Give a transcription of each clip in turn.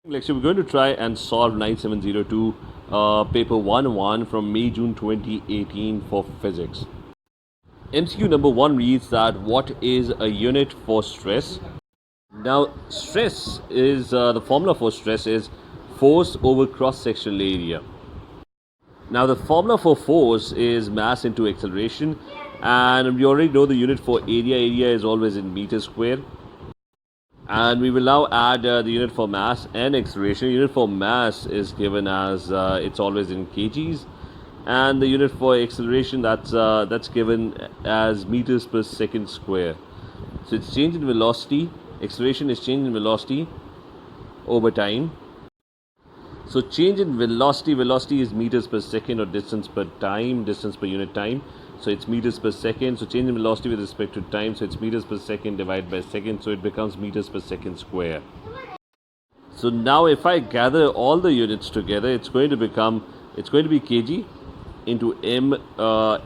Lecture, we're going to try and solve 9702 paper 1-1 from May-June 2018 for physics. MCQ number 1 reads that what is a unit for stress? Now stress is the formula for stress is force over cross-sectional area. Now the formula for force is mass into acceleration, and we already know the unit for area. Area is always in meters square. And we will now add the unit for mass and acceleration. Unit for mass is given as it's always in kgs, and the unit for acceleration that's given as meters per second square. So it's change in velocity. Acceleration is change in velocity over time. So change in velocity. Velocity is meters per second, or distance per time, distance per unit time. So it's meters per second. So change in velocity with respect to time. So it's meters per second divided by second. So it becomes meters per second square. So now if I gather all the units together, it's going to be kg into m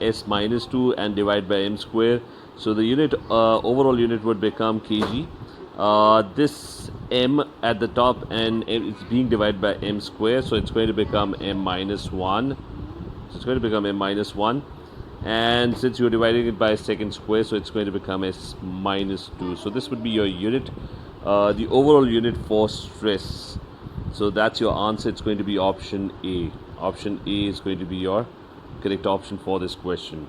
s minus 2 and divide by m square. So the unit overall unit would become kg. This m at the top, and it's being divided by m square. So it's going to become m minus 1. So it's going to become m minus 1. And since you're dividing it by second square, so it's going to become s minus 2. So this would be your unit, the overall unit for stress. So that's your answer. It's going to be option A. Option A is going to be your correct option for this question.